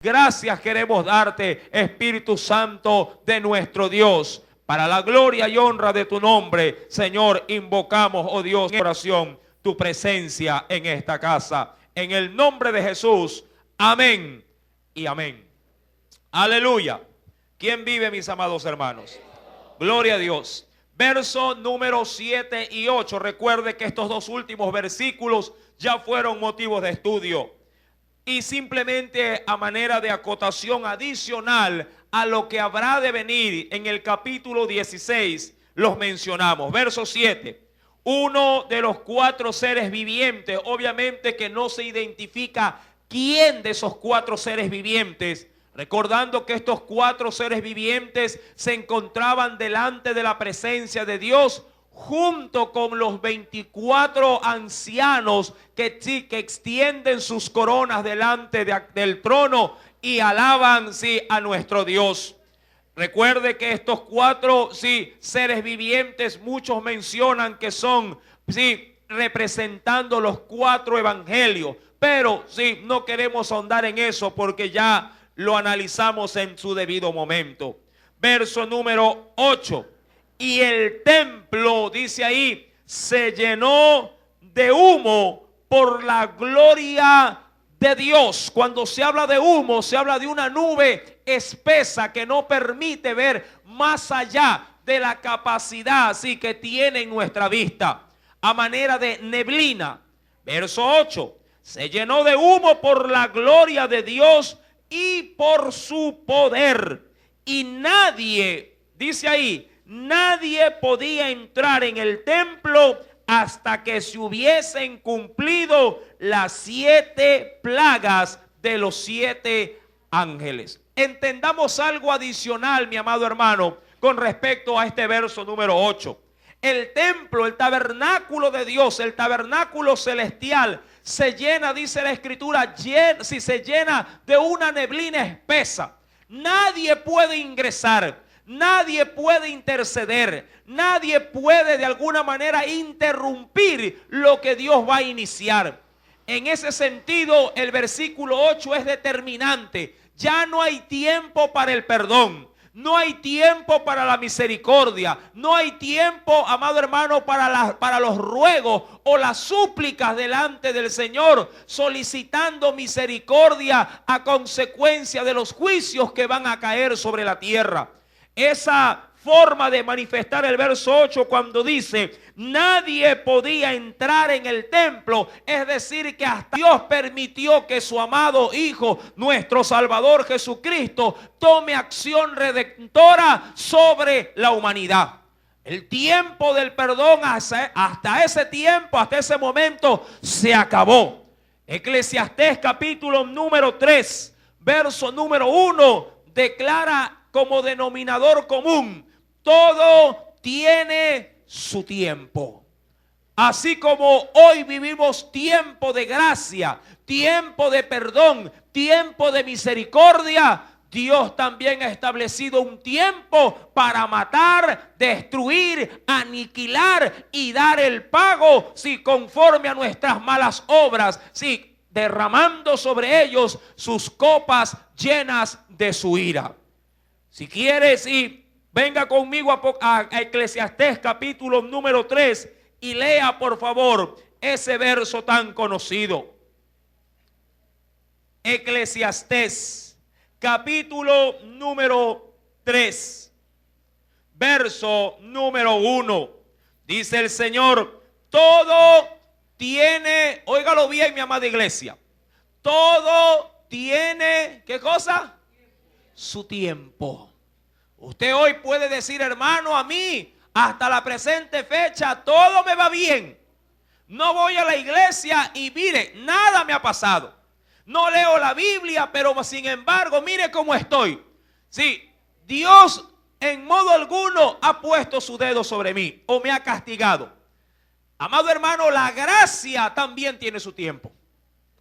Gracias queremos darte, Espíritu Santo de nuestro Dios. Para la gloria y honra de tu nombre, Señor, invocamos, oh Dios, en oración, tu presencia en esta casa. En el nombre de Jesús, amén y amén. Aleluya. ¿Quién vive, mis amados hermanos? Gloria a Dios. Verso número 7 y 8. Recuerde que estos dos últimos versículos ya fueron motivos de estudio. Y simplemente a manera de acotación adicional a lo que habrá de venir en el capítulo 16, los mencionamos. Verso 7. Uno de los cuatro seres vivientes, obviamente que no se identifica quién de esos cuatro seres vivientes, recordando que estos cuatro seres vivientes se encontraban delante de la presencia de Dios, junto con los 24 ancianos que extienden sus coronas delante del trono y alaban a nuestro Dios. Recuerde que estos cuatro seres vivientes, muchos mencionan que son representando los cuatro evangelios, pero no queremos ahondar en eso porque ya lo analizamos en su debido momento. Verso número 8. Y el templo, dice ahí, se llenó de humo por la gloria de Dios. Cuando se habla de humo, se habla de una nube espesa que no permite ver más allá de la capacidad que tiene en nuestra vista, a manera de neblina. Verso 8. Se llenó de humo por la gloria de Dios y por su poder. Y nadie, dice ahí, nadie podía entrar en el templo hasta que se hubiesen cumplido las 7 plagas de los 7 ángeles. Entendamos algo adicional, mi amado hermano, con respecto a este verso número 8. El templo, el tabernáculo de Dios, el tabernáculo celestial, se llena, dice la escritura, se llena de una neblina espesa. Nadie puede ingresar. Nadie puede interceder, nadie puede de alguna manera interrumpir lo que Dios va a iniciar. En ese sentido, el versículo 8 es determinante. Ya no hay tiempo para el perdón, no hay tiempo para la misericordia, no hay tiempo, amado hermano, para los ruegos o las súplicas delante del Señor, solicitando misericordia a consecuencia de los juicios que van a caer sobre la tierra. Esa forma de manifestar el verso 8 cuando dice nadie podía entrar en el templo, es decir que hasta Dios permitió que su amado Hijo, nuestro Salvador Jesucristo, tome acción redentora sobre la humanidad. El tiempo del perdón hasta ese tiempo, hasta ese momento se acabó. Eclesiastés capítulo número 3, verso número 1 declara como denominador común: todo tiene su tiempo. Así como hoy vivimos tiempo de gracia, tiempo de perdón, tiempo de misericordia, Dios también ha establecido un tiempo para matar, destruir, aniquilar y dar el pago, conforme a nuestras malas obras, derramando sobre ellos sus copas llenas de su ira. Si quieres, venga conmigo a Eclesiastés capítulo número 3 y lea por favor ese verso tan conocido. Eclesiastés capítulo número 3, verso número 1. Dice el Señor: todo tiene, óigalo bien, mi amada iglesia, todo tiene, ¿qué cosa? Su tiempo. Usted hoy puede decir: hermano, a mí hasta la presente fecha todo me va bien. No voy a la iglesia y mire, nada me ha pasado. No leo la Biblia, pero sin embargo, mire cómo estoy. Dios en modo alguno ha puesto su dedo sobre mí o me ha castigado. Amado hermano, la gracia también tiene su tiempo.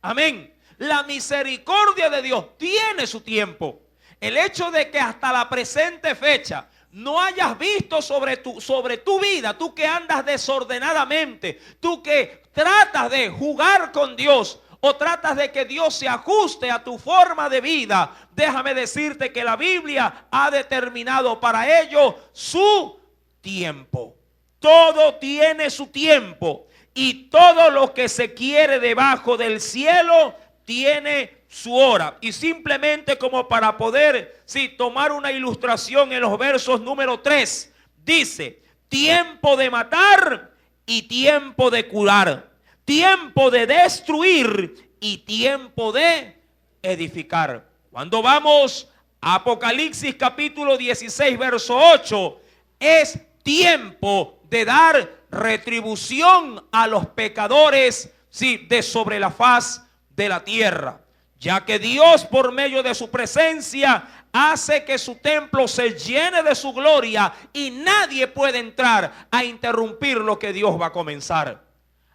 Amén. La misericordia de Dios tiene su tiempo. El hecho de que hasta la presente fecha no hayas visto sobre tu vida, tú que andas desordenadamente, tú que tratas de jugar con Dios o tratas de que Dios se ajuste a tu forma de vida, déjame decirte que la Biblia ha determinado para ello su tiempo. Todo tiene su tiempo y todo lo que se quiere debajo del cielo tiene su hora. Y simplemente como para poder tomar una ilustración en los versos número 3, dice: tiempo de matar y tiempo de curar, tiempo de destruir y tiempo de edificar. Cuando vamos a Apocalipsis capítulo 16 verso 8, es tiempo de dar retribución a los pecadores, de sobre la faz de la tierra, ya que Dios por medio de su presencia hace que su templo se llene de su gloria y nadie puede entrar a interrumpir lo que Dios va a comenzar.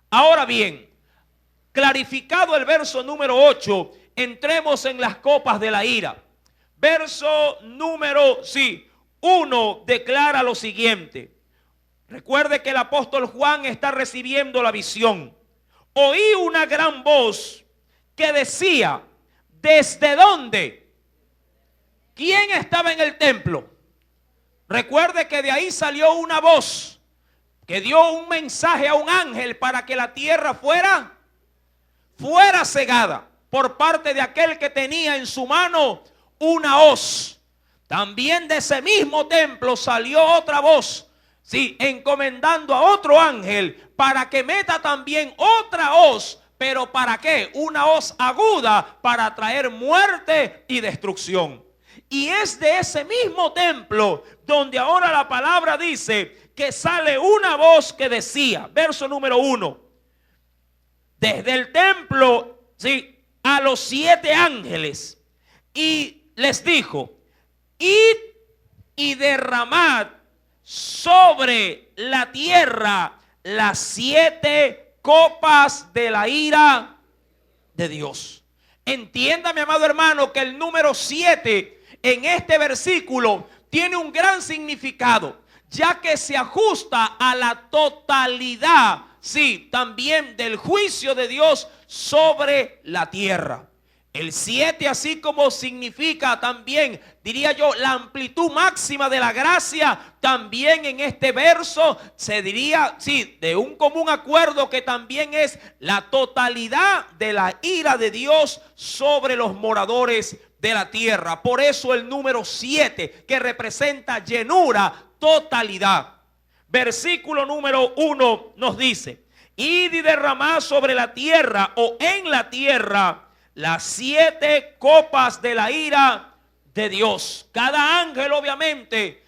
Ahora bien, clarificado el verso número 8, entremos en las copas de la ira. Verso número 1 declara lo siguiente. Recuerde que el apóstol Juan está recibiendo la visión. Oí una gran voz que decía: ¿desde dónde? ¿Quién estaba en el templo? Recuerde que de ahí salió una voz que dio un mensaje a un ángel para que la tierra fuera cegada por parte de aquel que tenía en su mano una hoz. También de ese mismo templo salió otra voz, encomendando a otro ángel para que meta también otra hoz. ¿Pero para qué? Una hoz aguda para traer muerte y destrucción. Y es de ese mismo templo donde ahora la palabra dice que sale una voz que decía, verso número 1, desde el templo, a los 7 ángeles, y les dijo: id y derramad sobre la tierra las 7 copas de la ira de Dios. Entienda, mi amado hermano, que el número 7 en este versículo tiene un gran significado, ya que se ajusta a la totalidad, también del juicio de Dios sobre la tierra. El 7, así como significa también, diría yo, la amplitud máxima de la gracia, también en este verso se diría, de un común acuerdo, que también es la totalidad de la ira de Dios sobre los moradores de la tierra. Por eso el número 7, que representa llenura, totalidad. Versículo número 1 nos dice: id y derramad sobre la tierra, o en la tierra, las 7 copas de la ira de Dios. Cada ángel obviamente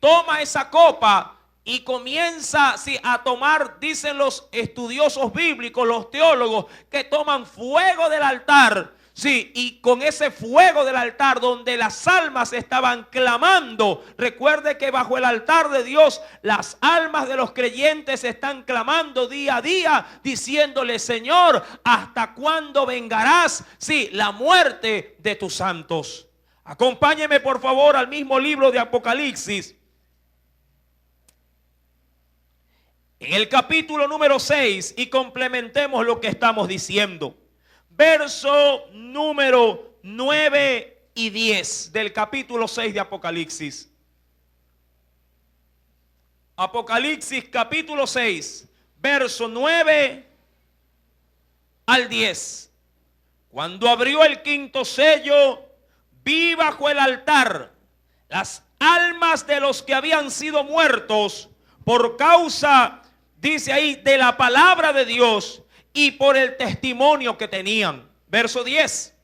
toma esa copa y comienza a tomar, dicen los estudiosos bíblicos, los teólogos, que toman fuego del altar. Y con ese fuego del altar donde las almas estaban clamando. Recuerde que bajo el altar de Dios las almas de los creyentes están clamando día a día, diciéndole: Señor, ¿hasta cuándo vengarás la muerte de tus santos? Acompáñeme por favor al mismo libro de Apocalipsis, en el capítulo número 6, y complementemos lo que estamos diciendo. Verso número 9 y 10 del capítulo 6 de Apocalipsis. Apocalipsis capítulo 6, verso 9 al 10. Cuando abrió el quinto sello, vi bajo el altar las almas de los que habían sido muertos por causa, dice ahí, de la palabra de Dios y por el testimonio que tenían. Verso 10.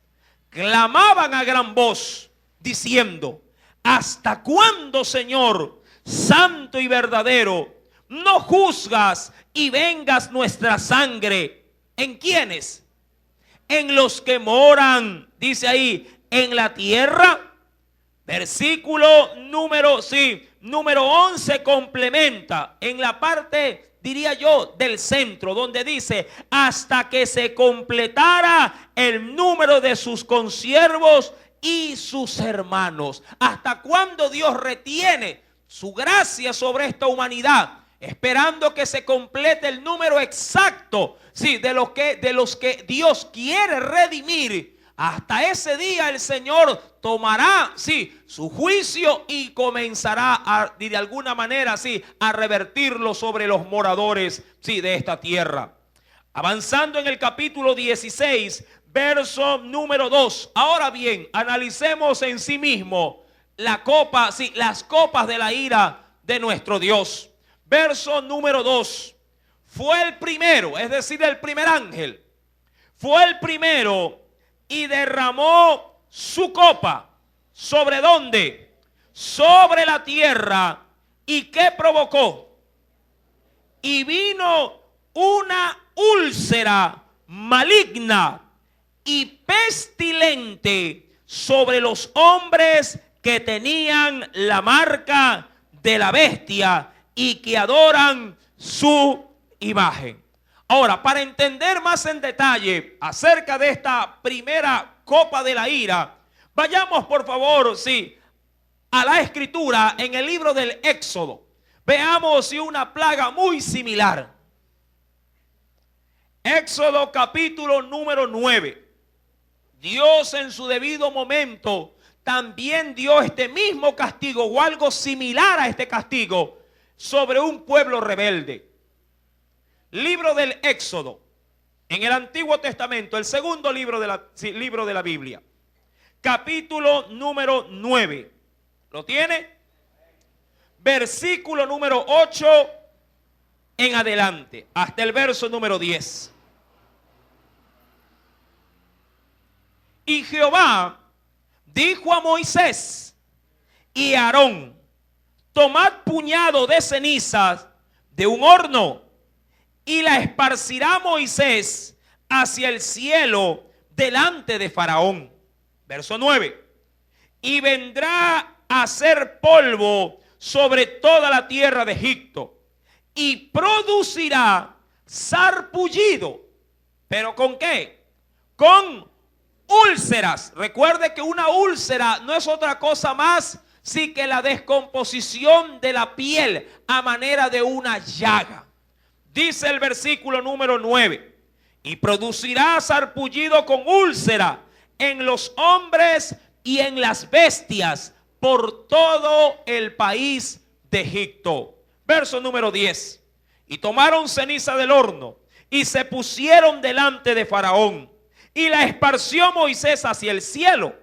Clamaban a gran voz diciendo: ¿hasta cuándo, Señor, santo y verdadero, no juzgas y vengas nuestra sangre? ¿En quiénes? En los que moran, dice ahí, en la tierra. Versículo número 11 complementa en la parte, diría yo, del centro, donde dice: hasta que se completara el número de sus consiervos y sus hermanos. ¿Hasta cuándo Dios retiene su gracia sobre esta humanidad? esperando que se complete el número exacto, sí, de los que Dios quiere redimir. Hasta ese día el Señor tomará, sí, su juicio y comenzará de alguna manera, sí, a revertirlo sobre los moradores, sí, de esta tierra. Avanzando en el capítulo 16, verso número 2. Ahora bien, analicemos en sí mismo la copa, sí, las copas de la ira de nuestro Dios. Verso número 2. Fue el primero, es decir, el primer ángel. Fue el primero y derramó su copa. ¿Sobre dónde? Sobre la tierra. ¿Y qué provocó? Y vino una úlcera maligna y pestilente sobre los hombres que tenían la marca de la bestia y que adoran su imagen. Ahora, para entender más en detalle acerca de esta primera copa de la ira, vayamos por favor, sí, a la escritura en el libro del Éxodo. Veamos si una plaga muy similar. Éxodo capítulo número 9. Dios en su debido momento también dio este mismo castigo o algo similar a este castigo sobre un pueblo rebelde. Libro del Éxodo, en el Antiguo Testamento, el segundo libro de la Biblia. Capítulo número 9. ¿Lo tiene? Versículo número 8 en adelante, hasta el verso número 10. Y Jehová dijo a Moisés y a Aarón: tomad puñado de cenizas de un horno y la esparcirá Moisés hacia el cielo delante de Faraón. Verso 9. Y vendrá a ser polvo sobre toda la tierra de Egipto y producirá sarpullido. ¿Pero con qué? Con úlceras. Recuerde que una úlcera no es otra cosa más sí que la descomposición de la piel a manera de una llaga. Dice el versículo número 9: y producirá sarpullido con úlcera en los hombres y en las bestias por todo el país de Egipto. Verso número 10. Y tomaron ceniza del horno y se pusieron delante de Faraón, y la esparció Moisés hacia el cielo,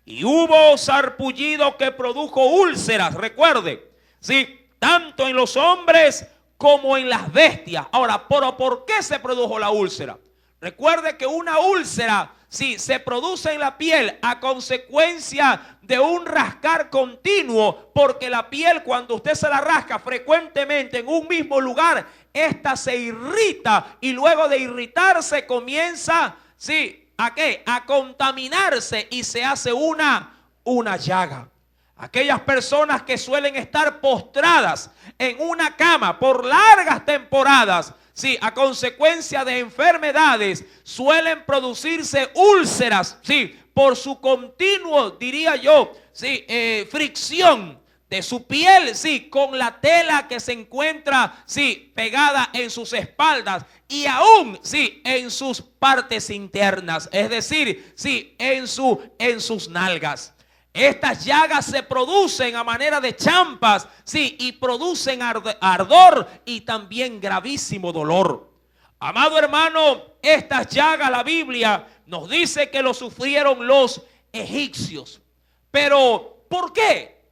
y hubo sarpullido que produjo úlceras. Recuerde, sí, tanto en los hombres como en las bestias. Ahora, ¿por qué se produjo la úlcera? Recuerde que una úlcera, sí, se produce en la piel a consecuencia de un rascar continuo, porque la piel, cuando usted se la rasca frecuentemente en un mismo lugar, esta se irrita, y luego de irritarse comienza, sí, ¿a qué? A contaminarse, y se hace una llaga. Aquellas personas que suelen estar postradas en una cama por largas temporadas, sí, a consecuencia de enfermedades, suelen producirse úlceras, sí, por su continuo, diría yo, sí, fricción de su piel, sí, con la tela que se encuentra, sí, pegada en sus espaldas y aún, sí, en sus partes internas, es decir, sí, en sus nalgas. Estas llagas se producen a manera de champas, sí, y producen ardor y también gravísimo dolor. Amado hermano, estas llagas, la Biblia nos dice que lo sufrieron los egipcios. Pero, ¿por qué?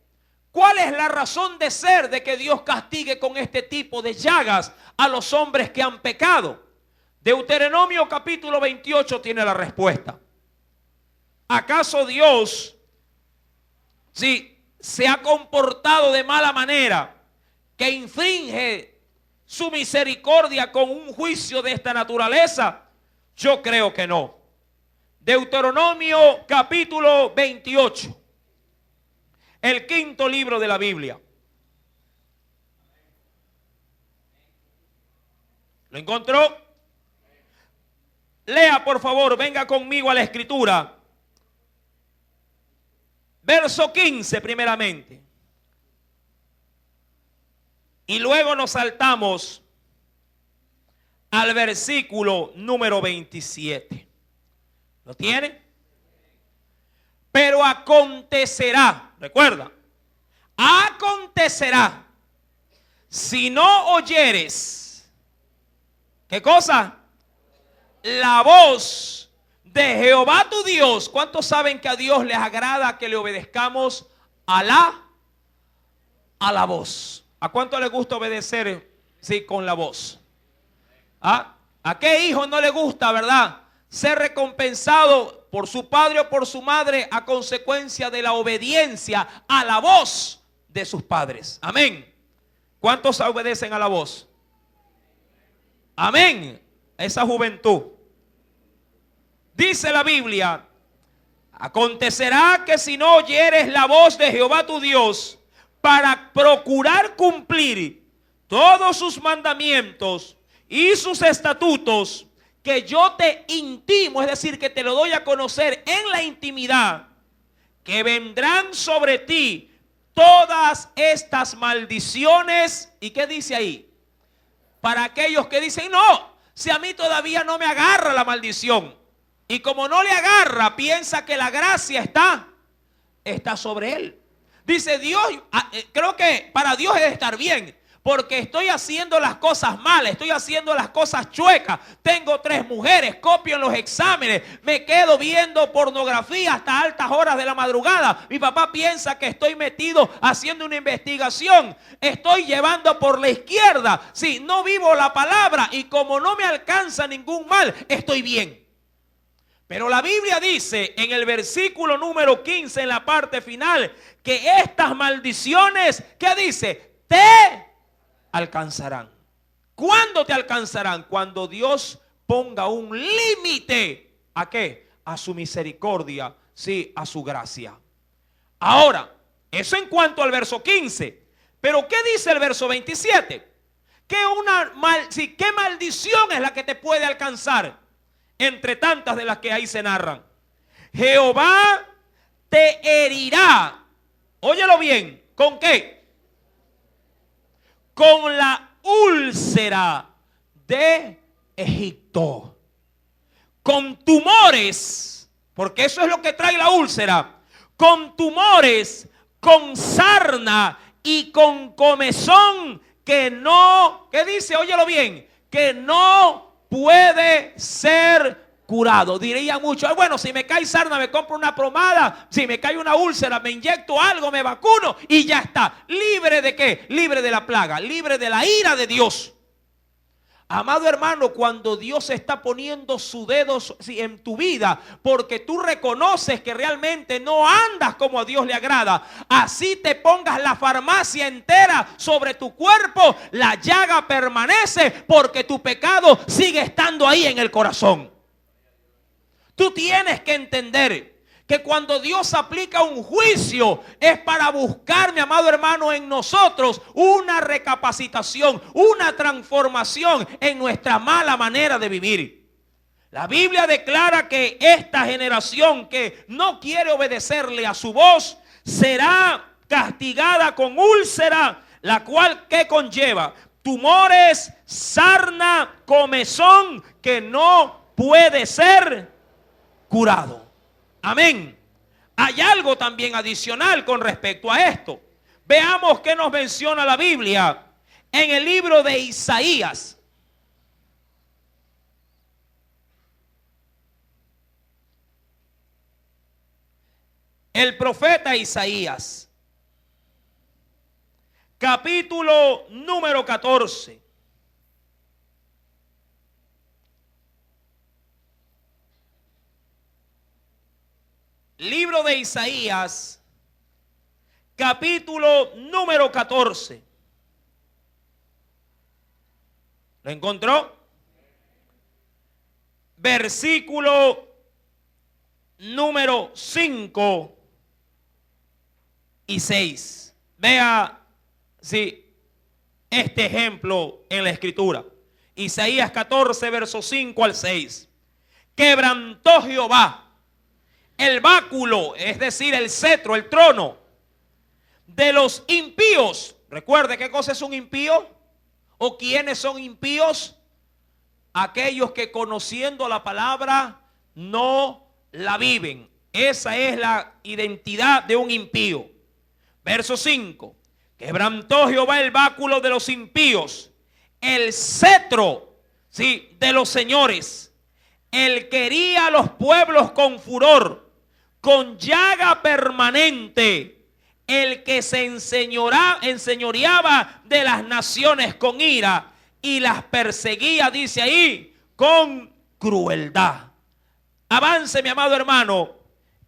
¿Cuál es la razón de ser de que Dios castigue con este tipo de llagas a los hombres que han pecado? Deuteronomio capítulo 28 tiene la respuesta. ¿Acaso Dios, si se ha comportado de mala manera, que infringe su misericordia con un juicio de esta naturaleza? Yo creo que no. Deuteronomio capítulo 28, el quinto libro de la Biblia. ¿Lo encontró? Lea por favor, venga conmigo a la escritura. Verso 15 primeramente. Y luego nos saltamos al versículo número 27. ¿Lo tiene? Pero acontecerá, recuerda, acontecerá, si no oyeres, ¿qué cosa? La voz de Jehová tu Dios. ¿Cuántos saben que a Dios les agrada que le obedezcamos a la voz? ¿A cuánto le gusta obedecer? Sí, con la voz. ¿Ah? ¿A qué hijo no le gusta, verdad, ser recompensado por su padre o por su madre a consecuencia de la obediencia a la voz de sus padres? Amén. ¿Cuántos obedecen a la voz? Amén. Esa juventud. Dice la Biblia: acontecerá que si no oyeres la voz de Jehová tu Dios para procurar cumplir todos sus mandamientos y sus estatutos que yo te intimo, es decir, que te lo doy a conocer en la intimidad, que vendrán sobre ti todas estas maldiciones. ¿Y qué dice ahí? Para aquellos que dicen: no, si a mí todavía no me agarra la maldición. Y como no le agarra, piensa que la gracia está sobre él. Dice Dios, creo que para Dios es estar bien, porque estoy haciendo las cosas mal, estoy haciendo las cosas chuecas. Tengo 3 mujeres, copio en los exámenes, me quedo viendo pornografía hasta altas horas de la madrugada. Mi papá piensa que estoy metido haciendo una investigación. Estoy llevando por la izquierda. Sí, no vivo la palabra y como no me alcanza ningún mal, estoy bien. Pero la Biblia dice en el versículo número 15, en la parte final, que estas maldiciones, ¿qué dice? Te alcanzarán. ¿Cuándo te alcanzarán? Cuando Dios ponga un límite. ¿A qué? A su misericordia, sí, a su gracia. Ahora, eso en cuanto al verso 15. Pero ¿qué dice el verso 27? ¿Qué maldición es la que te puede alcanzar? Entre tantas de las que ahí se narran. Jehová te herirá. Óyelo bien. ¿Con qué? Con la úlcera de Egipto. Con tumores. Porque eso es lo que trae la úlcera. Con tumores, con sarna y con comezón que no, ¿qué dice? Óyelo bien. Que no puede ser curado. Diría mucho: bueno, si me cae sarna me compro una pomada, si me cae una úlcera me inyecto algo, me vacuno y ya está. ¿Libre de qué? Libre de la plaga, libre de la ira de Dios. Amado hermano, cuando Dios está poniendo su dedo en tu vida, porque tú reconoces que realmente no andas como a Dios le agrada, así te pongas la farmacia entera sobre tu cuerpo, la llaga permanece porque tu pecado sigue estando ahí en el corazón. Tú tienes que entender que cuando Dios aplica un juicio es para buscar, mi amado hermano, en nosotros una recapacitación, una transformación en nuestra mala manera de vivir. La Biblia declara que esta generación que no quiere obedecerle a su voz será castigada con úlcera, la cual ¿qué conlleva? Tumores, sarna, comezón que no puede ser curado. Amén. Hay algo también adicional con respecto a esto. Veamos qué nos menciona la Biblia en el libro de Isaías. El profeta Isaías, capítulo número 14. Libro de Isaías, capítulo número 14. ¿Lo encontró? Versículo número 5 y 6. Vea este ejemplo en la escritura. Isaías 14, versos 5 al 6. Quebrantó Jehová el báculo, es decir, el cetro, el trono de los impíos. Recuerde, ¿qué cosa es un impío? ¿O quiénes son impíos? Aquellos que conociendo la palabra no la viven. Esa es la identidad de un impío. Verso 5. Quebrantó Jehová el báculo de los impíos, el cetro, sí, de los señores. Él quería a los pueblos con furor, con llaga permanente. El que se enseñoreaba de las naciones con ira y las perseguía, dice ahí, con crueldad. Avance, mi amado hermano,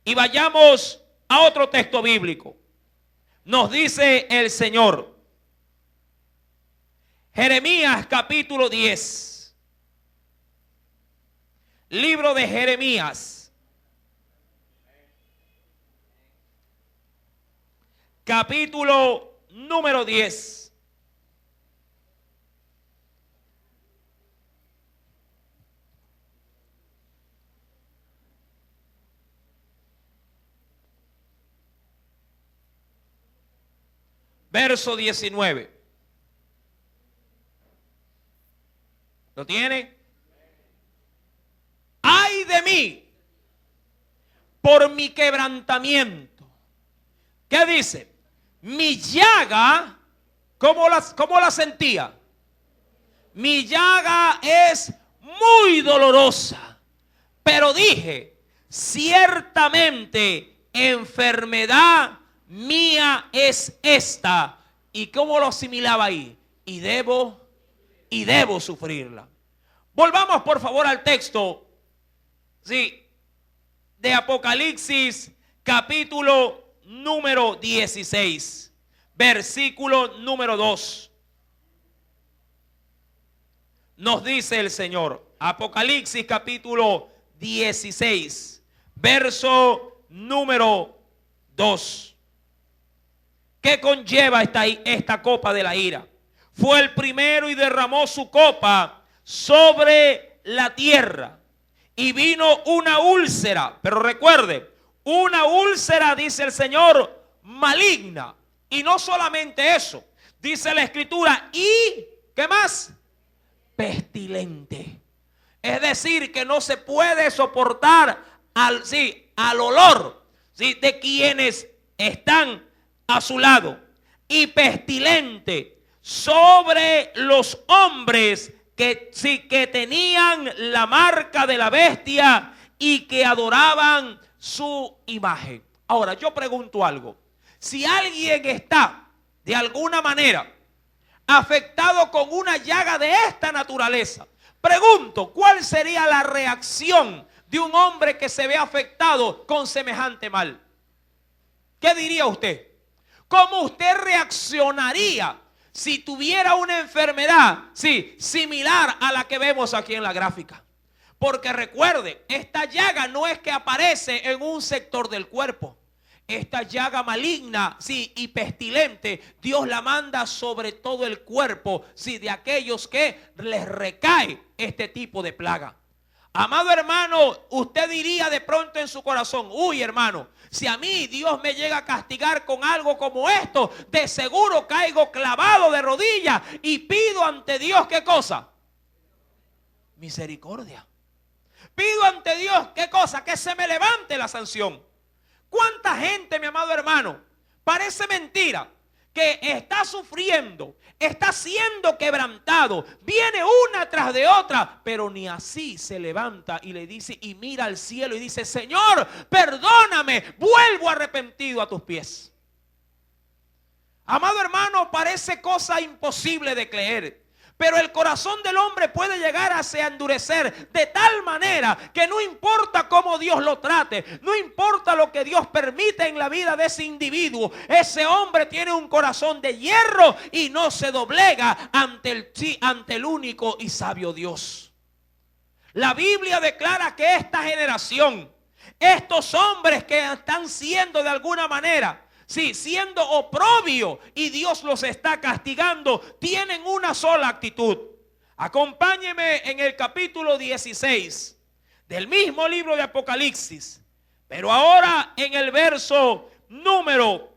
y vayamos a otro texto bíblico. Nos dice el Señor, Jeremías capítulo 10, libro de Jeremías, capítulo número 10. Verso 19. ¿Lo tiene? ¡Ay de mí! Por mi quebrantamiento. ¿Qué dice? Mi llaga, ¿cómo la sentía? Mi llaga es muy dolorosa. Pero dije, ciertamente enfermedad mía es esta. ¿Y cómo lo asimilaba ahí? Y debo sufrirla. Volvamos por favor al texto, sí, de Apocalipsis capítulo número 16, versículo número 2. Nos dice el Señor, Apocalipsis capítulo 16, verso número 2. ¿Qué conlleva esta copa de la ira? Fue el primero y derramó su copa sobre la tierra. Y vino una úlcera. Pero recuerde, una úlcera, dice el Señor, maligna. Y no solamente eso. Dice la Escritura, y ¿qué más? Pestilente. Es decir, que no se puede soportar al olor, ¿sí?, de quienes están a su lado. Y pestilente sobre los hombres que tenían la marca de la bestia y que adoraban su imagen. Ahora yo pregunto algo. Si alguien está de alguna manera afectado con una llaga de esta naturaleza, pregunto, ¿cuál sería la reacción de un hombre que se ve afectado con semejante mal? ¿Qué diría usted? ¿Cómo usted reaccionaría si tuviera una enfermedad, sí, similar a la que vemos aquí en la gráfica? Porque recuerde, esta llaga no es que aparece en un sector del cuerpo. Esta llaga maligna, sí, y pestilente, Dios la manda sobre todo el cuerpo, sí, de aquellos que les recae este tipo de plaga. Amado hermano, usted diría de pronto en su corazón, uy hermano, si a mí Dios me llega a castigar con algo como esto, de seguro caigo clavado de rodillas y pido ante Dios, ¿qué cosa? Misericordia. Pido ante Dios, ¿qué cosa? Que se me levante la sanción. ¿Cuánta gente, mi amado hermano, parece mentira, que está sufriendo, está siendo quebrantado, viene una tras de otra, pero ni así se levanta y le dice, y mira al cielo y dice, Señor, perdóname, vuelvo arrepentido a tus pies? Amado hermano, parece cosa imposible de creer. Pero el corazón del hombre puede llegar a se endurecer de tal manera que no importa cómo Dios lo trate, no importa lo que Dios permite en la vida de ese individuo, ese hombre tiene un corazón de hierro y no se doblega ante el único y sabio Dios. La Biblia declara que esta generación, estos hombres que están siendo de alguna manera, sí, siendo oprobio y Dios los está castigando, tienen una sola actitud. Acompáñeme en el capítulo 16 del mismo libro de Apocalipsis, pero ahora en el verso número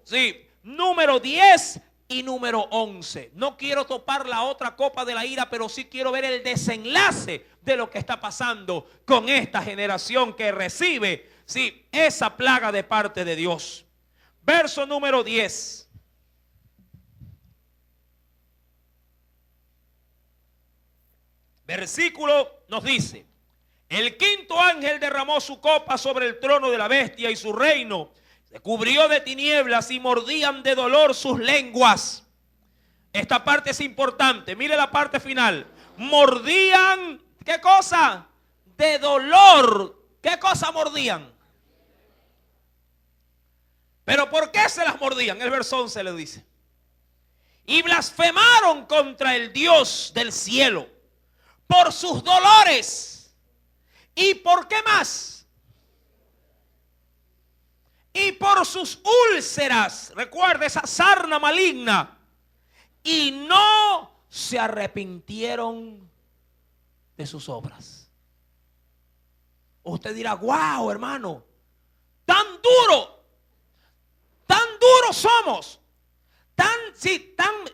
10 y número 11. No quiero topar la otra copa de la ira, pero sí quiero ver el desenlace de lo que está pasando con esta generación que recibe, sí, esa plaga de parte de Dios. Verso número 10. Versículo nos dice: el quinto ángel derramó su copa sobre el trono de la bestia y su reino se cubrió de tinieblas y mordían de dolor sus lenguas. Esta parte es importante. Mire la parte final. Mordían, ¿qué cosa? De dolor. ¿Qué cosa mordían? ¿Pero por qué se las mordían? El verso 11 le dice: y blasfemaron contra el Dios del cielo por sus dolores. ¿Y por qué más? Y por sus úlceras. Recuerda esa sarna maligna. Y no se arrepintieron de sus obras. Usted dirá: wow, hermano, tan duro somos.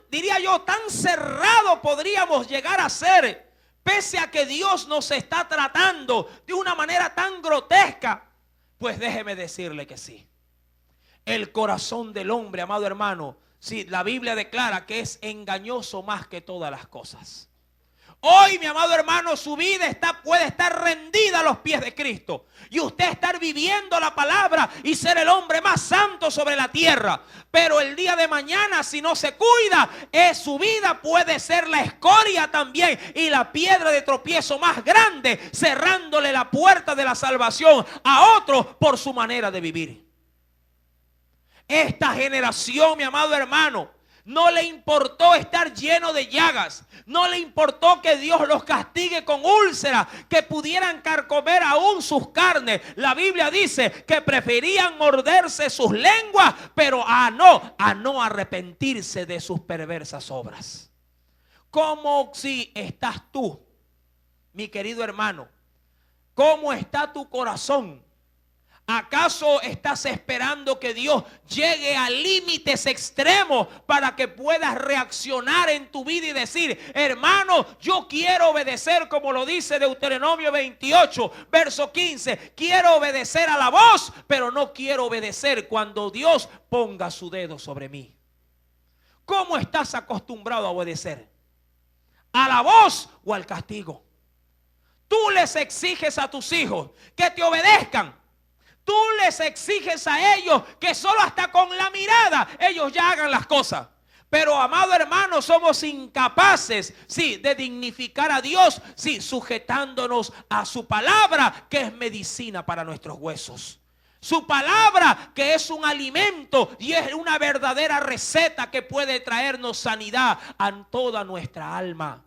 Diría yo, tan cerrado podríamos llegar a ser, pese a que Dios nos está tratando de una manera tan grotesca. Pues déjeme decirle que sí. El corazón del hombre, amado hermano, sí, la Biblia declara que es engañoso más que todas las cosas. Hoy, mi amado hermano, su vida puede estar rendida a los pies de Cristo. Y usted estar viviendo la palabra y ser el hombre más santo sobre la tierra. Pero el día de mañana, si no se cuida, su vida puede ser la escoria también y la piedra de tropiezo más grande, cerrándole la puerta de la salvación a otros por su manera de vivir. Esta generación, mi amado hermano, no le importó estar lleno de llagas. No le importó que Dios los castigue con úlceras que pudieran carcomer aún sus carnes. La Biblia dice que preferían morderse sus lenguas, pero a no arrepentirse de sus perversas obras. ¿Cómo si estás tú, mi querido hermano? ¿Cómo está tu corazón? ¿Acaso estás esperando que Dios llegue a límites extremos para que puedas reaccionar en tu vida y decir: hermano, yo quiero obedecer, como lo dice Deuteronomio 28, verso 15? Quiero obedecer a la voz, pero no quiero obedecer cuando Dios ponga su dedo sobre mí. ¿Cómo estás acostumbrado a obedecer? ¿A la voz o al castigo? Tú les exiges a tus hijos que te obedezcan. Tú les exiges a ellos que solo hasta con la mirada ellos ya hagan las cosas. Pero, amado hermano, somos incapaces, sí, de dignificar a Dios, sí, sujetándonos a su palabra, que es medicina para nuestros huesos. Su palabra, que es un alimento y es una verdadera receta que puede traernos sanidad a toda nuestra alma.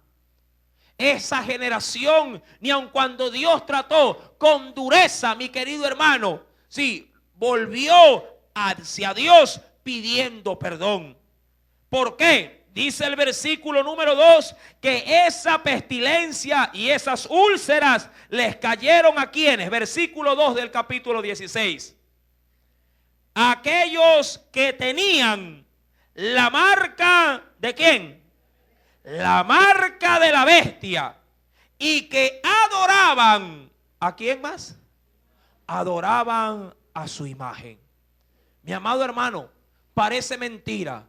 Esa generación, ni aun cuando Dios trató con dureza, mi querido hermano, sí, volvió hacia Dios pidiendo perdón. ¿Por qué? Dice el versículo número 2 que esa pestilencia y esas úlceras les cayeron ¿a quiénes? Versículo 2 del capítulo 16. Aquellos que tenían la marca ¿de quién? La marca de la bestia, y que adoraban, ¿a quién más? Adoraban a su imagen. Mi amado hermano, parece mentira,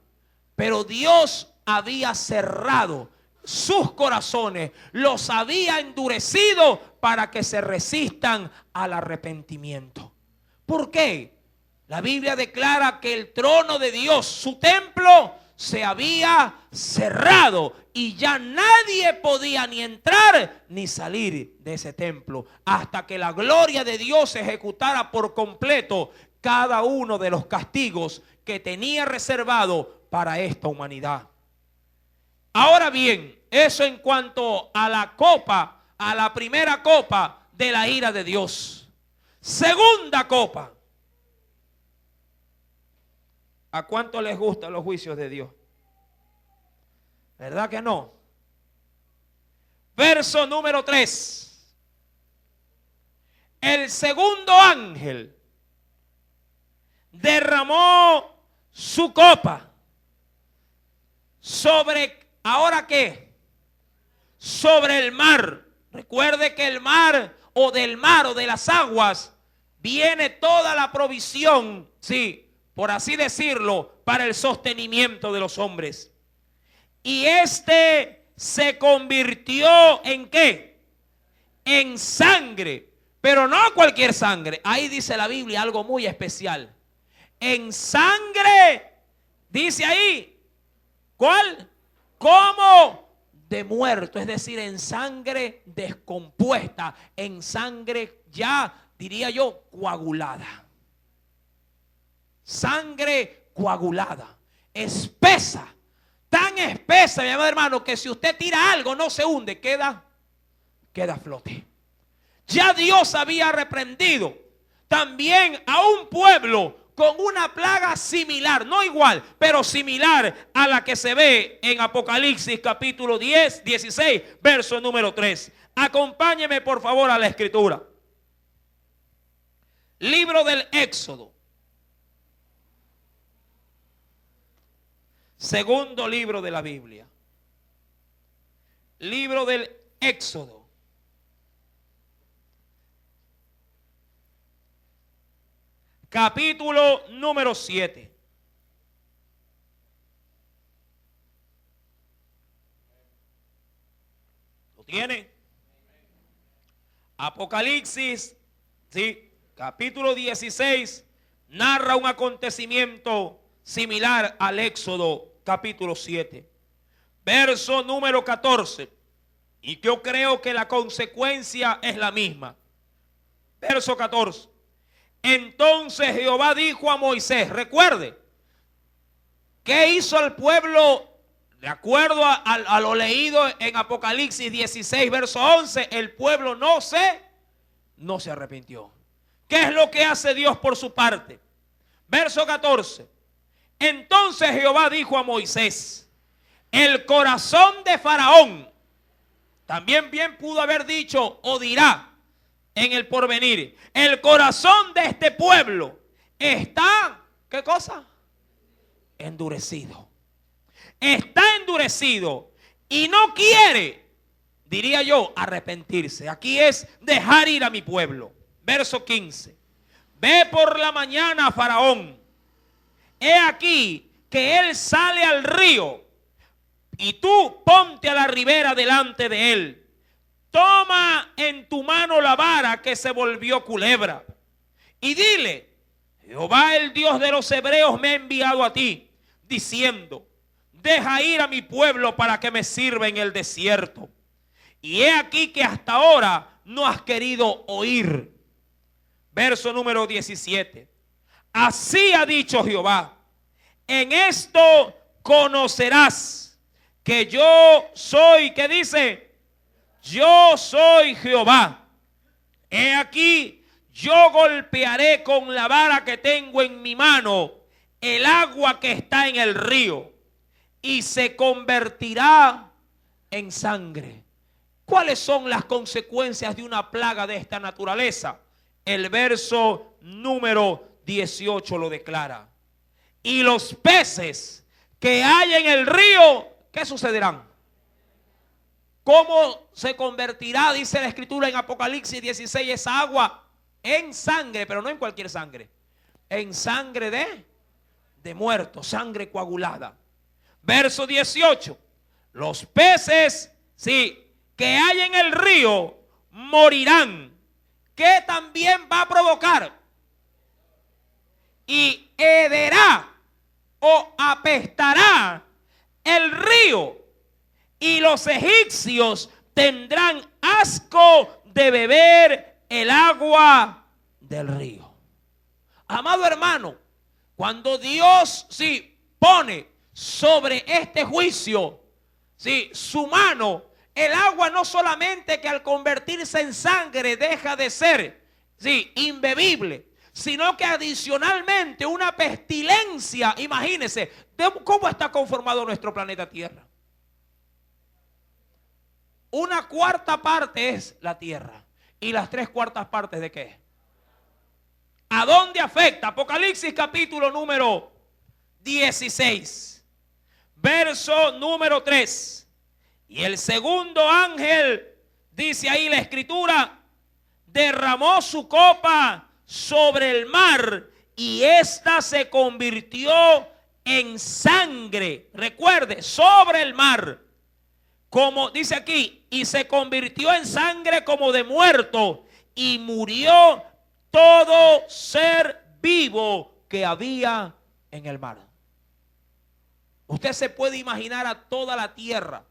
pero Dios había cerrado sus corazones, los había endurecido para que se resistan al arrepentimiento. ¿Por qué? La Biblia declara que el trono de Dios, su templo, se había cerrado y ya nadie podía ni entrar ni salir de ese templo hasta que la gloria de Dios ejecutara por completo cada uno de los castigos que tenía reservado para esta humanidad. Ahora bien, eso en cuanto a la copa, a la primera copa de la ira de Dios. Segunda copa. ¿A cuánto les gustan los juicios de Dios? ¿Verdad que no? Verso número 3. El segundo ángel derramó su copa sobre, ¿ahora qué? Sobre el mar. Recuerde que el mar o de las aguas viene toda la provisión, sí, por así decirlo, para el sostenimiento de los hombres. Y este se convirtió ¿en qué? En sangre, pero no cualquier sangre. Ahí dice la Biblia algo muy especial. En sangre, dice ahí, ¿cuál? Como de muerto, es decir, en sangre descompuesta, en sangre ya, diría yo, coagulada. Sangre coagulada, espesa, tan espesa, mi amado hermano, que si usted tira algo no se hunde, queda a flote. Ya Dios había reprendido también a un pueblo con una plaga similar, no igual, pero similar a la que se ve en Apocalipsis capítulo 16, verso número 3. Acompáñeme por favor a la escritura. Libro del Éxodo. Segundo libro de la Biblia. Libro del Éxodo. Capítulo número 7. ¿Lo tiene? Apocalipsis, sí, capítulo 16, narra un acontecimiento similar al Éxodo capítulo 7. Verso número 14. Y yo creo que la consecuencia es la misma. Verso 14. Entonces Jehová dijo a Moisés, recuerde, ¿qué hizo el pueblo? De acuerdo a lo leído en Apocalipsis 16, verso 11, el pueblo no se arrepintió. ¿Qué es lo que hace Dios por su parte? Verso 14. Entonces Jehová dijo a Moisés, el corazón de Faraón, también bien pudo haber dicho o dirá en el porvenir, el corazón de este pueblo está, ¿qué cosa? Endurecido. Está endurecido y no quiere, diría yo, arrepentirse. Aquí es dejar ir a mi pueblo. Verso 15. Ve por la mañana a Faraón. He aquí que él sale al río y tú ponte a la ribera delante de él. Toma en tu mano la vara que se volvió culebra y dile, Jehová el Dios de los hebreos me ha enviado a ti, diciendo, deja ir a mi pueblo para que me sirva en el desierto. Y he aquí que hasta ahora no has querido oír. Verso número 17. Así ha dicho Jehová, en esto conocerás que yo soy, ¿qué dice? Yo soy Jehová. He aquí, yo golpearé con la vara que tengo en mi mano el agua que está en el río y se convertirá en sangre. ¿Cuáles son las consecuencias de una plaga de esta naturaleza? El verso número 18 lo declara. Y los peces que hay en el río, ¿qué sucederán? ¿Cómo se convertirá, dice la escritura en Apocalipsis 16, esa agua en sangre, pero no en cualquier sangre, en sangre de muerto, sangre coagulada? Verso 18, los peces, sí, que hay en el río morirán. ¿Qué también va a provocar? Y hederá o apestará el río, y los egipcios tendrán asco de beber el agua del río. Amado hermano, cuando Dios pone sobre este juicio su mano, el agua no solamente que al convertirse en sangre deja de ser imbebible, sino que adicionalmente una pestilencia. Imagínense cómo está conformado nuestro planeta Tierra. Una cuarta parte es la tierra. ¿Y las 3/4 partes de qué? ¿A dónde afecta? Apocalipsis capítulo número 16. Verso número 3. Y el segundo ángel, dice ahí la escritura, derramó su copa sobre el mar y ésta se convirtió en sangre. Recuerde, sobre el mar. Como dice aquí, y se convirtió en sangre como de muerto, y murió todo ser vivo que había en el mar. Usted se puede imaginar a toda la tierra,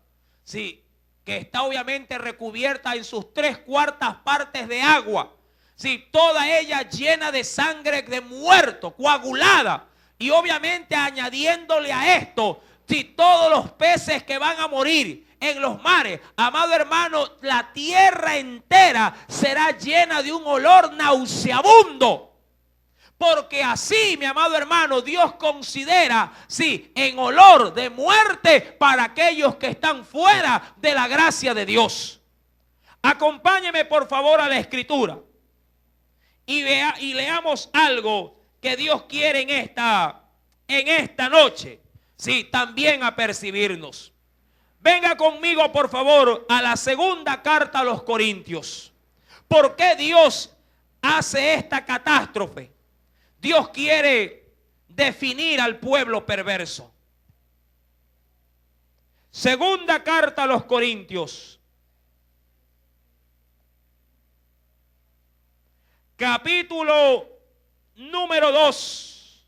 sí, que está obviamente recubierta en sus 3/4 partes de agua, sí, toda ella llena de sangre de muerto, coagulada, y obviamente añadiéndole a esto, sí, todos los peces que van a morir en los mares. Amado hermano, la tierra entera será llena de un olor nauseabundo. Porque así, mi amado hermano, Dios considera, sí, en olor de muerte para aquellos que están fuera de la gracia de Dios. Acompáñeme por favor a la escritura y leamos algo que Dios quiere en esta noche, sí, también apercibirnos. Venga conmigo por favor a la segunda carta a los Corintios. ¿Por qué Dios hace esta catástrofe? Dios quiere definir al pueblo perverso. Segunda carta a los Corintios, capítulo número 2.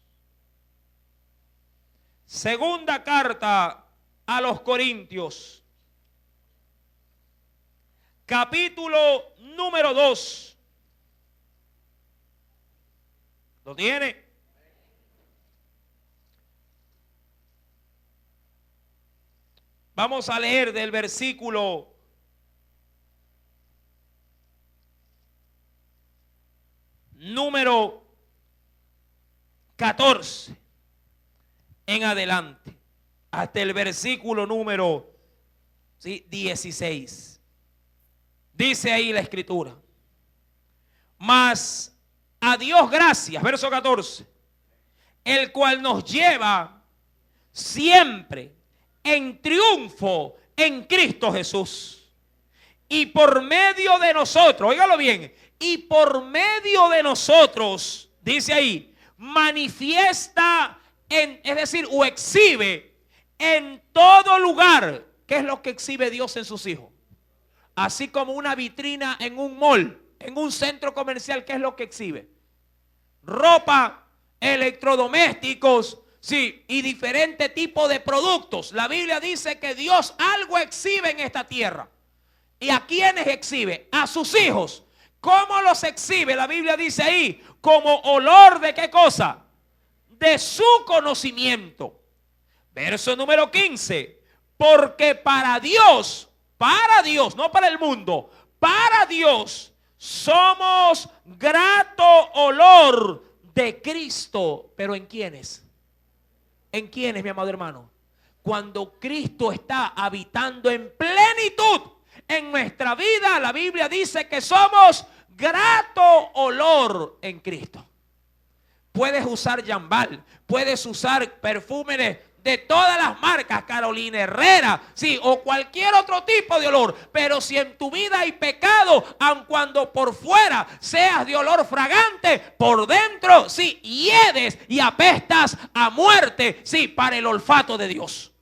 Segunda carta a los Corintios, capítulo número 2. ¿Lo tiene? Vamos a leer del versículo número 14 en adelante, hasta el versículo número 16. Dice ahí la escritura: mas a Dios gracias, verso 14, el cual nos lleva siempre en triunfo en Cristo Jesús. Y por medio de nosotros, óigalo bien, y por medio de nosotros, dice ahí, manifiesta, es decir, o exhibe en todo lugar. ¿Qué es lo que exhibe Dios en sus hijos? Así como una vitrina en un mall, en un centro comercial, ¿qué es lo que exhibe? Ropa, electrodomésticos, sí, y diferentes tipos de productos. La Biblia dice que Dios algo exhibe en esta tierra. ¿Y a quiénes exhibe? A sus hijos. ¿Cómo los exhibe? La Biblia dice ahí, como olor de ¿qué cosa? De su conocimiento. Verso número 15. Porque para Dios, no para el mundo, para Dios somos grato olor de Cristo. ¿Pero en quiénes? ¿En quiénes, mi amado hermano? Cuando Cristo está habitando en plenitud en nuestra vida, la Biblia dice que somos grato olor en Cristo. Puedes usar Jambal, puedes usar perfumes de todas las marcas, Carolina Herrera, sí, o cualquier otro tipo de olor, pero si en tu vida hay pecado, aun cuando por fuera seas de olor fragante, por dentro, sí, hiedes y apestas a muerte, sí, para el olfato de Dios.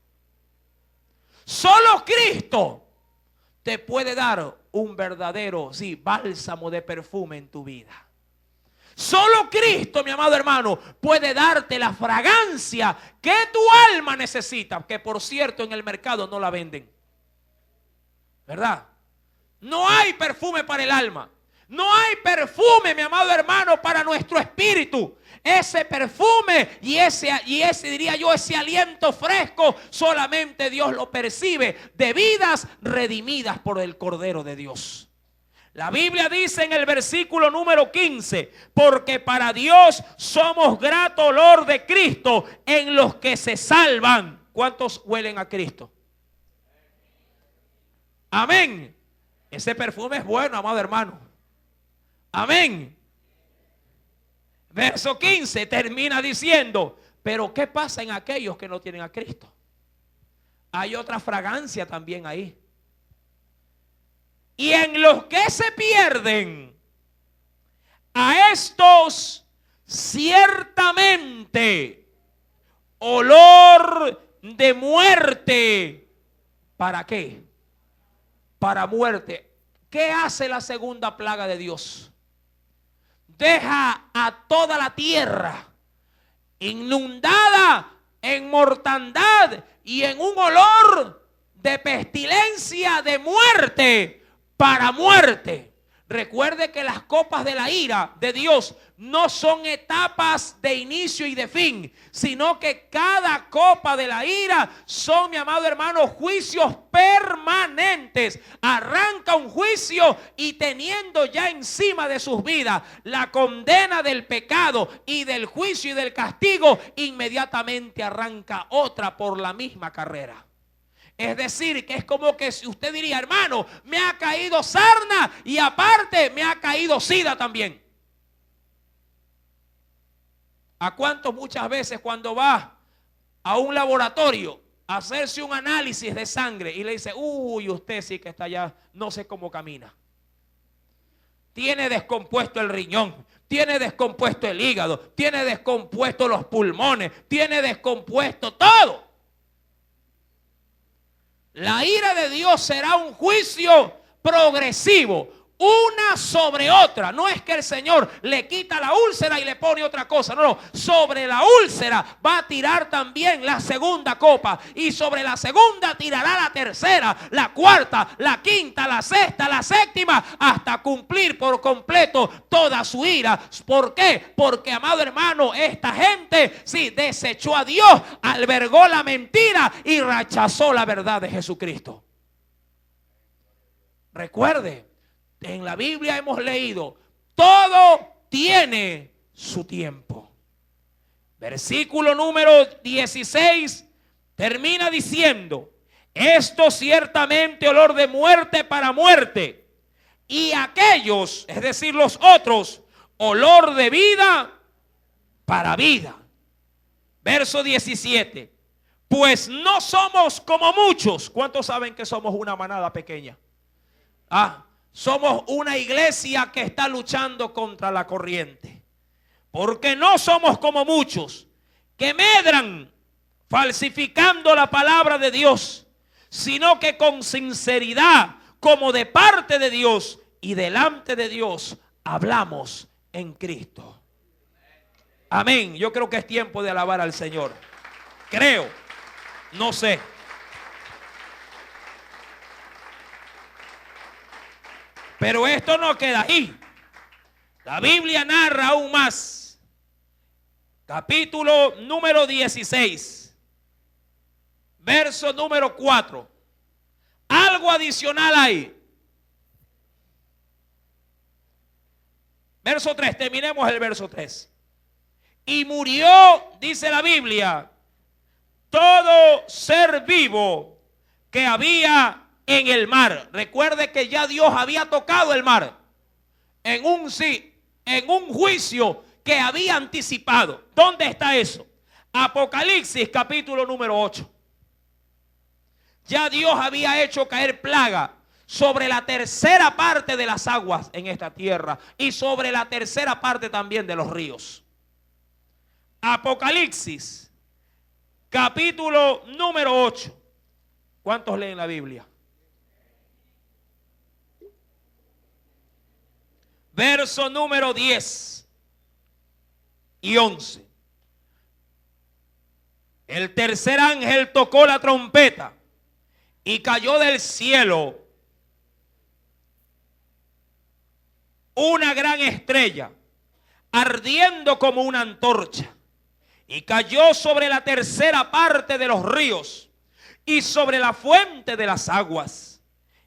Solo Cristo te puede dar un verdadero, sí, bálsamo de perfume en tu vida. Solo Cristo, mi amado hermano, puede darte la fragancia que tu alma necesita, que por cierto en el mercado no la venden, ¿verdad? No hay perfume para el alma. No hay perfume, mi amado hermano, para nuestro espíritu. Ese perfume y ese diría yo, ese aliento fresco, solamente Dios lo percibe de vidas redimidas por el Cordero de Dios. La Biblia dice en el versículo número 15, porque para Dios somos grato olor de Cristo en los que se salvan. ¿Cuántos huelen a Cristo? Amén. Ese perfume es bueno, amado hermano. Amén. Verso 15 termina diciendo, pero ¿qué pasa en aquellos que no tienen a Cristo? hay otra fragancia también ahí. Y en los que se pierden, a estos ciertamente olor de muerte. ¿Para qué? Para muerte. ¿Qué hace la segunda plaga de Dios? Deja a toda la tierra inundada en mortandad y en un olor de pestilencia, de muerte, para muerte. Recuerde que las copas de la ira de Dios no son etapas de inicio y de fin, sino que cada copa de la ira son, mi amado hermano, juicios permanentes. Arranca un juicio y teniendo ya encima de sus vidas la condena del pecado y del juicio y del castigo, inmediatamente arranca otra por la misma carrera. Es decir, que es como que si usted diría, hermano, me ha caído sarna y aparte me ha caído sida también. ¿A cuántos muchas veces cuando va a un laboratorio a hacerse un análisis de sangre y le dice, uy, usted sí que está ya, no sé cómo camina? Tiene descompuesto el riñón, tiene descompuesto el hígado, tiene descompuesto los pulmones, tiene descompuesto todo. La ira de Dios será un juicio progresivo, una sobre otra. No es que el Señor le quita la úlcera y le pone otra cosa. No, no. Sobre la úlcera va a tirar también la segunda copa. Y sobre la segunda tirará la tercera, la cuarta, la quinta, la sexta, la séptima, hasta cumplir por completo toda su ira. ¿Por qué? Porque, amado hermano, esta gente sí desechó a Dios, albergó la mentira y rechazó la verdad de Jesucristo. Recuerde, en la Biblia hemos leído, todo tiene su tiempo. Versículo número 16 termina diciendo, esto ciertamente olor de muerte para muerte, y aquellos, es decir, los otros, olor de vida para vida. Verso 17, pues no somos como muchos. ¿Cuántos saben que somos una manada pequeña? Somos una iglesia que está luchando contra la corriente. Porque no somos como muchos que medran falsificando la palabra de Dios, sino que con sinceridad, como de parte de Dios y delante de Dios, hablamos en Cristo. Amén. Yo creo que es tiempo de alabar al Señor. Creo, no sé. Pero esto no queda ahí. La Biblia narra aún más. Capítulo número 16, verso número 4. Algo adicional ahí. Verso 3, terminemos el verso 3. Y murió, dice la Biblia, todo ser vivo que había en el mar. Recuerde que ya Dios había tocado el mar en un juicio que había anticipado. ¿Dónde está eso? Apocalipsis capítulo número 8. Ya Dios había hecho caer plaga sobre la tercera parte de las aguas en esta tierra y sobre la tercera parte también de los ríos. Apocalipsis capítulo número 8. ¿Cuántos leen la Biblia? Verso número 10 y 11. El tercer ángel tocó la trompeta y cayó del cielo una gran estrella, ardiendo como una antorcha, y cayó sobre la tercera parte de los ríos y sobre la fuente de las aguas.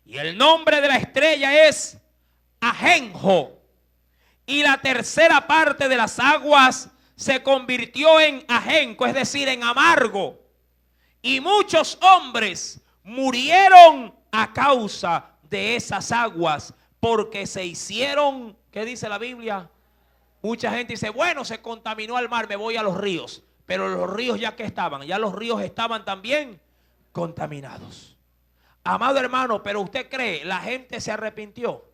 Y el nombre de la estrella es Ajenjo. Y la tercera parte de las aguas se convirtió en ajenco, es decir, en amargo. Y muchos hombres murieron a causa de esas aguas, porque se hicieron, ¿qué dice la Biblia? Mucha gente dice, bueno, se contaminó el mar, me voy a los ríos. Pero los ríos ya que estaban, ya los ríos estaban también contaminados. Amado hermano, pero usted cree, ¿la gente se arrepintió?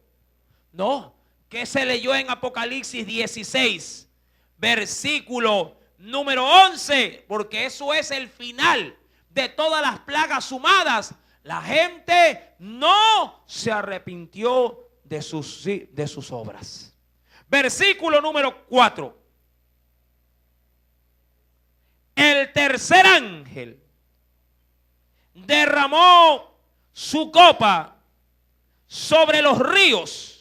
No. ¿Qué se leyó en Apocalipsis 16, versículo número 11? Porque eso es el final de todas las plagas sumadas. La gente no se arrepintió de sus obras. Versículo número 4. El tercer ángel derramó su copa sobre los ríos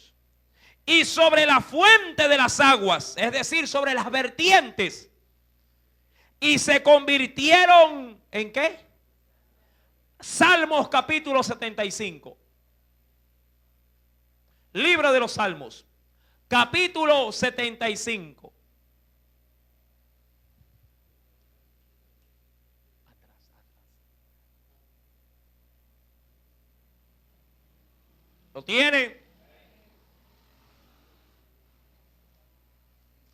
y sobre la fuente de las aguas, es decir, sobre las vertientes, y se convirtieron ¿en qué? Salmos capítulo 75. Libro de los Salmos, capítulo 75. ¿Lo tiene?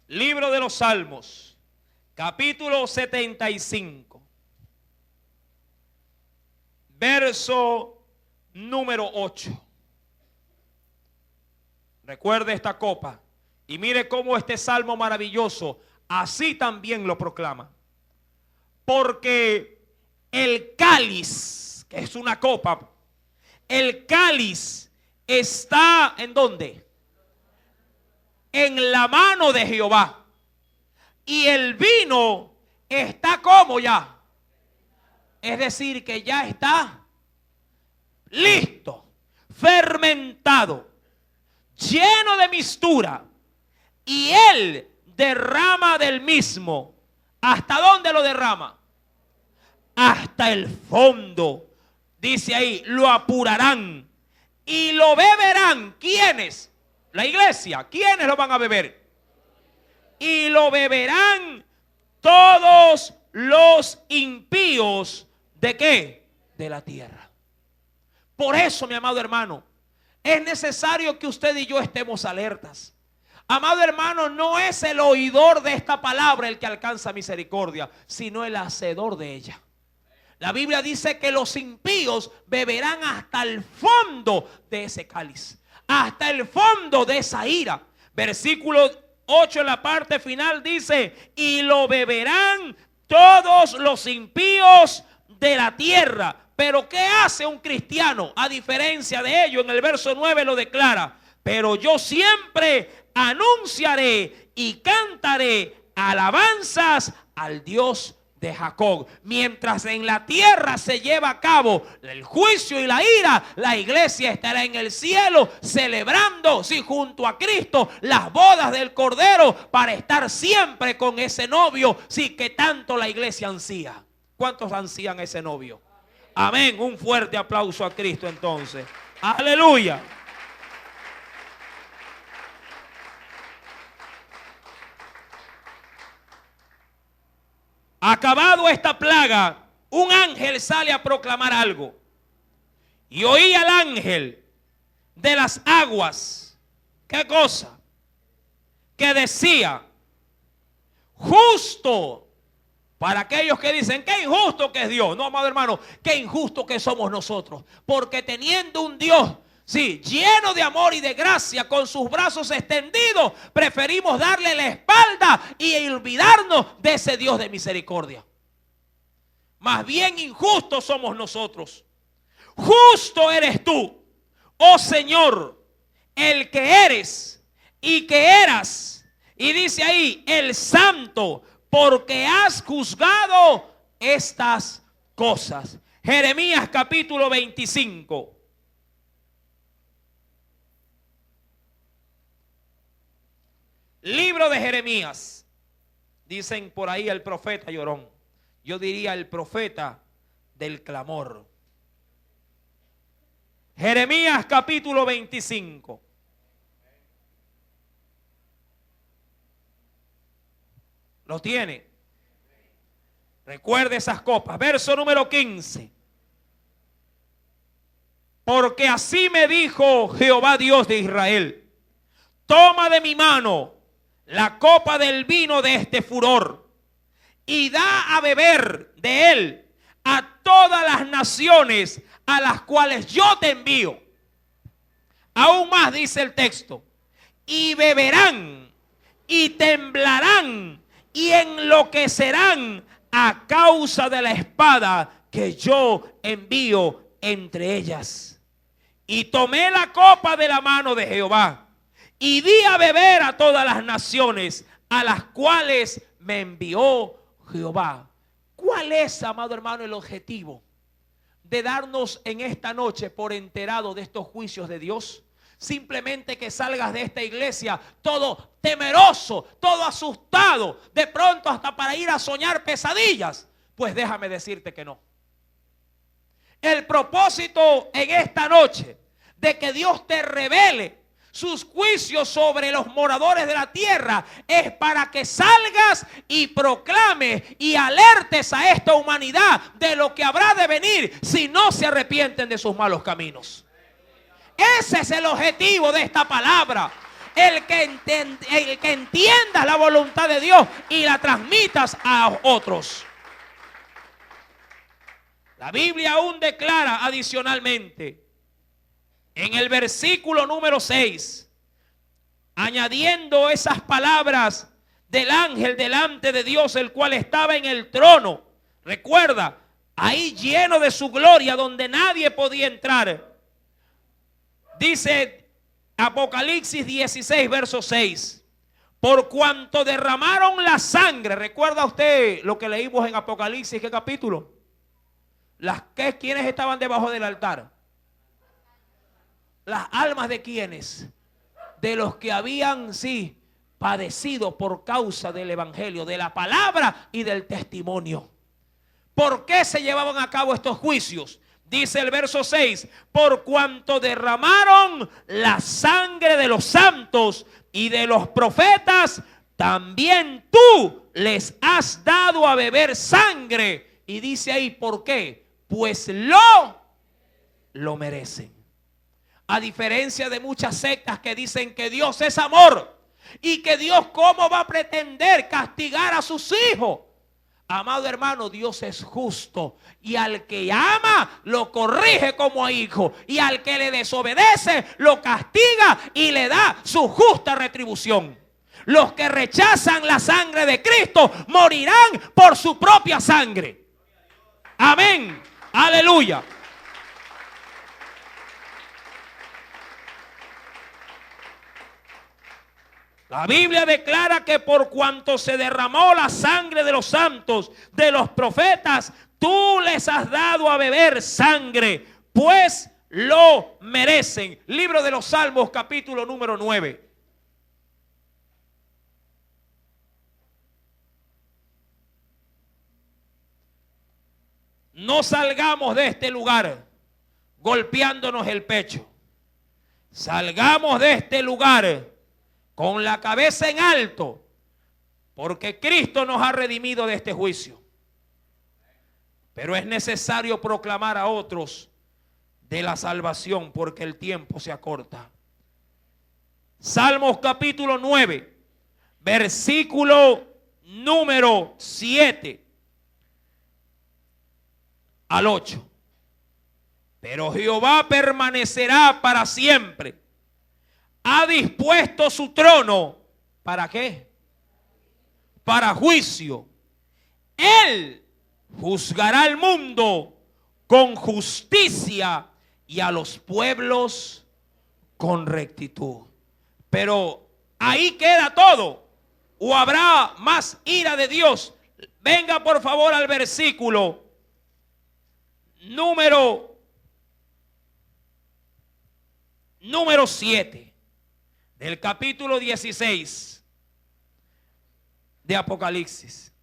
Libro de los Salmos, capítulo 75, verso número 8. Recuerde esta copa y mire cómo este salmo maravilloso así también lo proclama. Porque el cáliz, que es una copa, el cáliz está ¿en dónde? En la mano de Jehová. Y el vino está como ya. Es decir, que ya está listo, fermentado, lleno de mistura. Y él derrama del mismo. ¿Hasta dónde lo derrama? Hasta el fondo. Dice ahí, lo apurarán. Y lo beberán. ¿Quiénes? La iglesia. ¿Quiénes lo van a beber? Y lo beberán todos los impíos. ¿De qué? De la tierra. Por eso, mi amado hermano, es necesario que usted y yo estemos alertas. Amado hermano, no es el oidor de esta palabra el que alcanza misericordia, sino el hacedor de ella. La Biblia dice que los impíos beberán hasta el fondo de ese cáliz, hasta el fondo de esa ira. Versículo 8 en la parte final dice, y lo beberán todos los impíos de la tierra. Pero ¿qué hace un cristiano? A diferencia de ello, en el verso 9 lo declara, pero yo siempre anunciaré y cantaré alabanzas al Dios de Jacob. Mientras en la tierra se lleva a cabo el juicio y la ira, la iglesia estará en el cielo celebrando, sí, junto a Cristo, las bodas del Cordero, para estar siempre con ese novio, sí, que tanto la iglesia ansía. ¿Cuántos ansían ese novio? Amén. Un fuerte aplauso a Cristo entonces. Aleluya. Acabado esta plaga, un ángel sale a proclamar algo. Y oí al ángel de las aguas. ¿Qué cosa? Que decía, justo. Para aquellos que dicen, qué injusto que es Dios. No, amado hermano, qué injusto que somos nosotros. Porque teniendo un Dios, sí, lleno de amor y de gracia, con sus brazos extendidos, preferimos darle la espalda y olvidarnos de ese Dios de misericordia. Más bien injustos somos nosotros. Justo eres tú, oh Señor, el que eres y que eras. Y dice ahí, el santo, porque has juzgado estas cosas. Jeremías capítulo 25. Libro de Jeremías. Dicen por ahí el profeta llorón. Yo diría el profeta del clamor. Jeremías capítulo 25. ¿Lo tiene? Recuerde esas copas. Verso número 15. Porque así me dijo Jehová Dios de Israel: toma de mi mano la copa del vino de este furor y da a beber de él a todas las naciones a las cuales yo te envío. Aún más dice el texto, y beberán y temblarán y enloquecerán a causa de la espada que yo envío entre ellas. Y tomé la copa de la mano de Jehová y di a beber a todas las naciones a las cuales me envió Jehová. ¿Cuál es, amado hermano, el objetivo de darnos en esta noche por enterado de estos juicios de Dios? Simplemente que salgas de esta iglesia todo temeroso, todo asustado, de pronto hasta para ir a soñar pesadillas. Pues déjame decirte que no. El propósito en esta noche de que Dios te revele sus juicios sobre los moradores de la tierra es para que salgas y proclames y alertes a esta humanidad de lo que habrá de venir si no se arrepienten de sus malos caminos. Ese es el objetivo de esta palabra. El que entiendas la voluntad de Dios y la transmitas a otros. La Biblia aún declara adicionalmente en el versículo número 6, añadiendo esas palabras del ángel delante de Dios, el cual estaba en el trono. Recuerda, ahí lleno de su gloria, donde nadie podía entrar. Dice Apocalipsis 16, verso 6. Por cuanto derramaron la sangre. ¿Recuerda usted lo que leímos en Apocalipsis? ¿Qué capítulo? ¿Quiénes estaban debajo del altar? Las almas de quienes, de los que habían, sí, padecido por causa del evangelio, de la palabra y del testimonio. ¿Por qué se llevaban a cabo estos juicios? Dice el verso 6, por cuanto derramaron la sangre de los santos y de los profetas, también tú les has dado a beber sangre. Y dice ahí, ¿por qué? Pues lo merecen. A diferencia de muchas sectas que dicen que Dios es amor y que Dios cómo va a pretender castigar a sus hijos. Amado hermano, Dios es justo y al que ama lo corrige como a hijo y al que le desobedece lo castiga y le da su justa retribución. Los que rechazan la sangre de Cristo morirán por su propia sangre. Amén. Aleluya. La Biblia declara que por cuanto se derramó la sangre de los santos, de los profetas, tú les has dado a beber sangre, pues lo merecen. Libro de los Salmos, capítulo número 9. No salgamos de este lugar golpeándonos el pecho. Salgamos de este lugar con la cabeza en alto, porque Cristo nos ha redimido de este juicio. Pero es necesario proclamar a otros de la salvación, porque el tiempo se acorta. Salmos capítulo 9, versículo número 7 al 8. Pero Jehová permanecerá para siempre. Ha dispuesto su trono. ¿Para qué? Para juicio. Él juzgará al mundo con justicia y a los pueblos con rectitud. Pero ahí queda todo. ¿O habrá más ira de Dios? Venga por favor al versículo número 7 del capítulo 16 de Apocalipsis.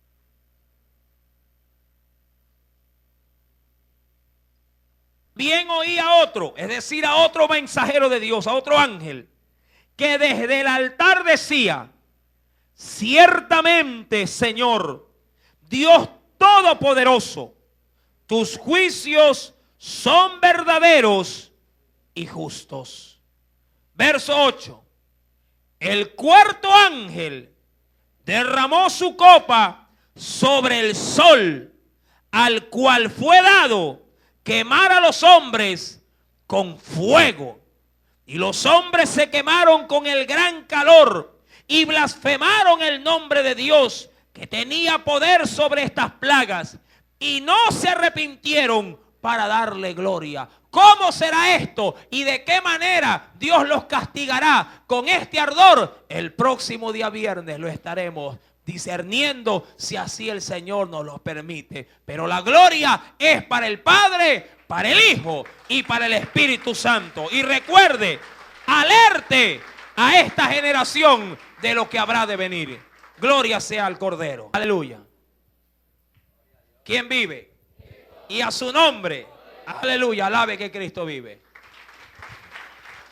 Bien oí a otro, es decir, a otro mensajero de Dios, a otro ángel, que desde el altar decía: ciertamente, Señor, Dios Todopoderoso, tus juicios son verdaderos y justos. Verso 8. El cuarto ángel derramó su copa sobre el sol, al cual fue dado quemar a los hombres con fuego. Y los hombres se quemaron con el gran calor y blasfemaron el nombre de Dios, que tenía poder sobre estas plagas, y no se arrepintieron para darle gloria. ¿Cómo será esto? ¿Y de qué manera Dios los castigará con este ardor? El próximo día viernes lo estaremos discerniendo, si así el Señor nos lo permite. Pero la gloria es para el Padre, para el Hijo y para el Espíritu Santo. Y recuerde, alerte a esta generación de lo que habrá de venir. Gloria sea al Cordero. Aleluya. ¿Quién vive? Y a su nombre. Aleluya, alabe que Cristo vive.